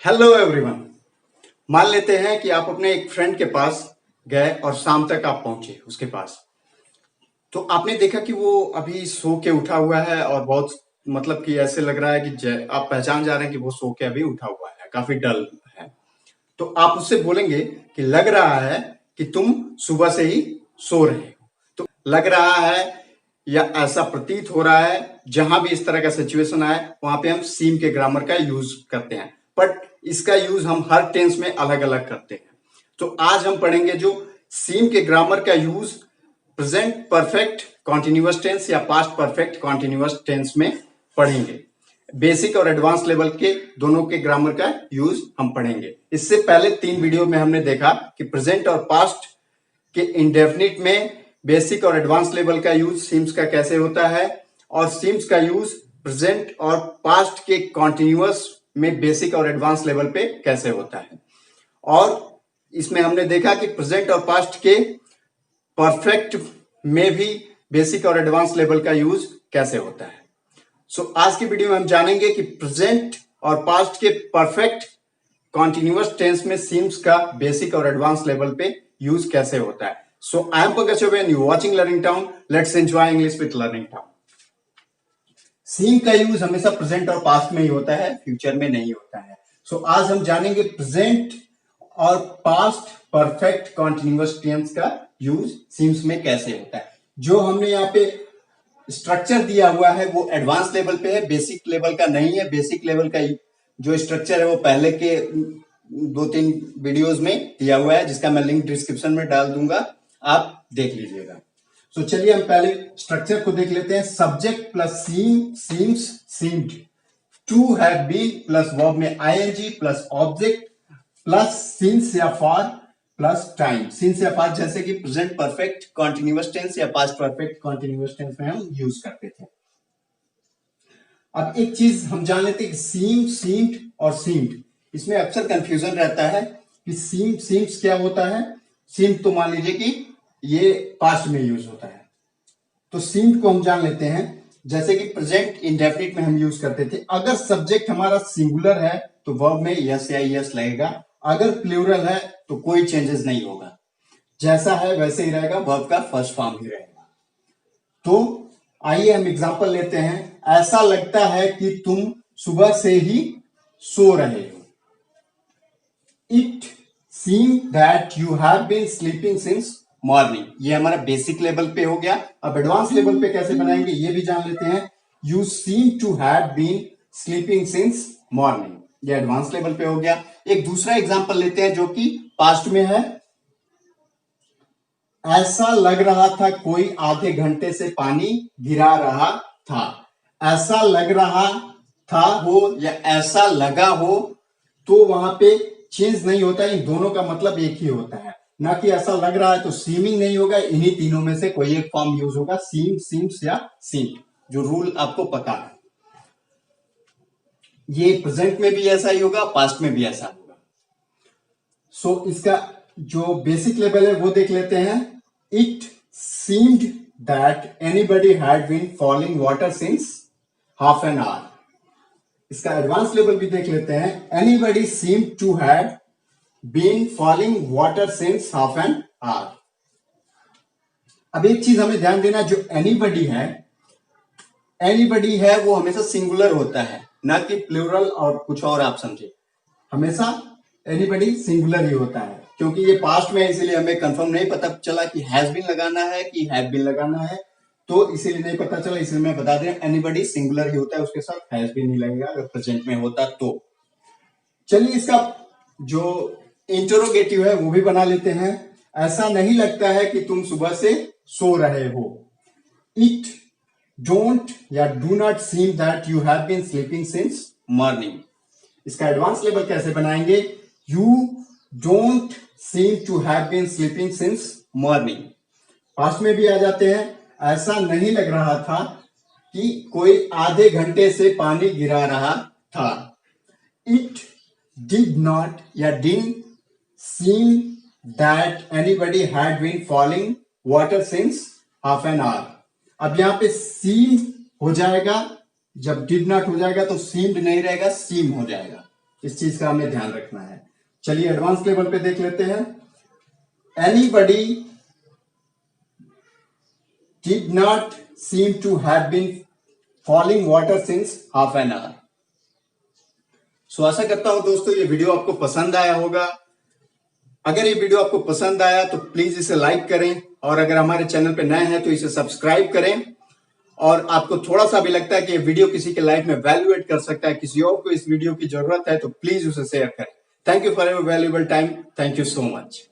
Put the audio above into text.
Hello everyone. मान लेते हैं कि आप अपने एक फ्रेंड के पास गए और शाम तक आप पहुंचे उसके पास। तो आपने देखा कि वो अभी सो के उठा हुआ है और बहुत मतलब कि ऐसे लग रहा है कि आप पहचान जा रहे हैं कि वो सो के अभी उठा हुआ है, काफी डल है। तो आप उससे बोलेंगे कि लग रहा है कि तुम सुबह से ही सो रहे हो। तो लग रहा है या ऐसा प्रतीत हो रहा है, जहां भी इस तरह का सिचुएशन आए वहां पे हम सीम के ग्रामर का यूज करते हैं, बट इसका यूज हम हर टेंस में अलग अलग करते हैं। तो आज हम पढ़ेंगे जो सीम के ग्रामर का use present perfect continuous tense या पास्ट परफेक्ट कॉन्टिन्यूअस टेंस में पढ़ेंगे। बेसिक और एडवांस लेवल के दोनों के ग्रामर का यूज हम पढ़ेंगे। इससे पहले 3 वीडियो में हमने देखा कि प्रेजेंट और पास्ट के इंडेफिनिट में बेसिक और एडवांस लेवल का यूज सीम्स का कैसे होता है, और सीम्स का यूज प्रेजेंट और पास्ट के कॉन्टिन्यूअस में बेसिक और एडवांस लेवल पे कैसे होता है। और इसमें हमने देखा कि प्रेजेंट और पास्ट के परफेक्ट में भी बेसिक और एडवांस लेवल का यूज कैसे होता है। आज की वीडियो में हम जानेंगे कि प्रेजेंट और पास्ट के परफेक्ट कॉन्टिन्यूअस टेंस में सीम्स का बेसिक और एडवांस लेवल पे यूज कैसे होता है। I am Pankaj Choubey and you watching learning town. Let's enjoy English with learning town. Seem का यूज हमेशा प्रेजेंट और पास्ट में ही होता है, फ्यूचर में नहीं होता है। आज हम जानेंगे प्रेजेंट और पास्ट परफेक्ट कॉन्टिन्यूअस टेंस का यूज सीम्स में कैसे होता है। जो हमने यहाँ पे स्ट्रक्चर दिया हुआ है वो एडवांस लेवल पे है, बेसिक लेवल का नहीं है। बेसिक लेवल का जो स्ट्रक्चर है वो पहले के 2-3 वीडियोस में दिया हुआ है, जिसका मैं लिंक डिस्क्रिप्शन में डाल दूंगा, आप देख लीजिएगा। चलिए हम पहले स्ट्रक्चर को देख लेते हैं। Subject plus seem, seems, seemed, to have been plus verb में ING plus object plus since या फॉर प्लस टाइम। सिंस या फॉर जैसे कि प्रेजेंट परफेक्ट कॉन्टिन्यूअस टेंस या पास्ट परफेक्ट कॉन्टिन्यूअस टेंस में हम यूज करते थे। अब एक चीज हम जान लेते हैं कि सीम, सीम्ड और सीम्ड, इसमें अक्सर कंफ्यूजन रहता है कि सीम, सीम्स क्या होता है। सीम तो मान लीजिए कि ये पास्ट में यूज होता है, तो सीम्ड को हम जान लेते हैं। जैसे कि प्रेजेंट इंडेफिनिट में हम यूज करते थे, अगर सब्जेक्ट हमारा सिंगुलर है तो वर्ब में यस या यस लगेगा, अगर प्लूरल है तो कोई चेंजेस नहीं होगा, जैसा है वैसे ही रहेगा, वर्ब का फर्स्ट फॉर्म ही रहेगा। तो आइए हम एग्जांपल लेते हैं। ऐसा लगता है कि तुम सुबह से ही सो रहे हो। It seem that you have been sleeping since morning. ये हमारा बेसिक लेवल पे हो गया। अब एडवांस लेवल पे कैसे बनाएंगे ये भी जान लेते हैं। You seem to have been sleeping since morning, ये एडवांस लेवल पे हो गया। एक दूसरा एग्जांपल लेते हैं जो कि पास्ट में है। ऐसा लग रहा था कोई आधे घंटे से पानी गिरा रहा था। ऐसा लग रहा था हो या ऐसा लगा हो, तो वहां पे चेंज नहीं होता, इन दोनों का मतलब एक ही होता है। ना कि ऐसा लग रहा है तो सीमिंग नहीं होगा, इन्हीं तीनों में से कोई एक फॉर्म यूज होगा, सीम, सीम्स या सीम, जो रूल आपको पता है। ये प्रेजेंट में भी ऐसा ही होगा, पास्ट में भी ऐसा होगा। इसका जो बेसिक लेवल है वो देख लेते हैं। It seemed that anybody had been falling water since half an hour. इसका एडवांस लेवल भी देख लेते हैं। Anybody seem to have been falling water since half an hour. अब एक चीज हमें ध्यान देना, जो एनीबडी है वो हमेशा सिंगुलर होता है, ना कि प्लूरल और कुछ और आप समझे। हमेशा एनीबडी सिंगुलर ही होता है, क्योंकि ये पास्ट में है, इसीलिए हमें कंफर्म नहीं पता चला कि हैज बीन लगाना है कि हैव बीन लगाना है, तो इसीलिए नहीं पता चला, इसलिए मैं बता दें एनीबडी सिंगुलर ही होता है, उसके साथ हैज बीन नहीं लगेगा अगर प्रेजेंट में होता तो। चलिए इसका जो इंटरोगेटिव है वो भी बना लेते हैं। ऐसा नहीं लगता है कि तुम सुबह से सो रहे हो। इट डोंट या do not seem that you have been sleeping since morning. इसका एडवांस लेवल कैसे बनाएंगे। You don't seem to have been sleeping since morning. Past में भी आ जाते हैं। ऐसा नहीं लग रहा था कि कोई आधे घंटे से पानी गिरा रहा था। इट डिड नॉट या didn't seem that anybody had been falling water since half an hour. अब यहां पे सीम हो जाएगा, जब डिड नॉट हो जाएगा तो सीम्ड नहीं रहेगा, सीम हो जाएगा। इस चीज का हमें ध्यान रखना है। चलिए एडवांस लेवल पे देख लेते हैं। Anybody did not seem to have been falling water since half an hour. So आशा करता हूं दोस्तों ये वीडियो आपको पसंद आया होगा। अगर ये वीडियो आपको पसंद आया तो प्लीज इसे लाइक करें, और अगर हमारे चैनल पे नए हैं तो इसे सब्सक्राइब करें। और आपको थोड़ा सा भी लगता है कि ये वीडियो किसी के लाइफ में वैल्यू एड कर सकता है, किसी और को इस वीडियो की जरूरत है, तो प्लीज उसे शेयर करें। Thank you for your valuable time. Thank you so much.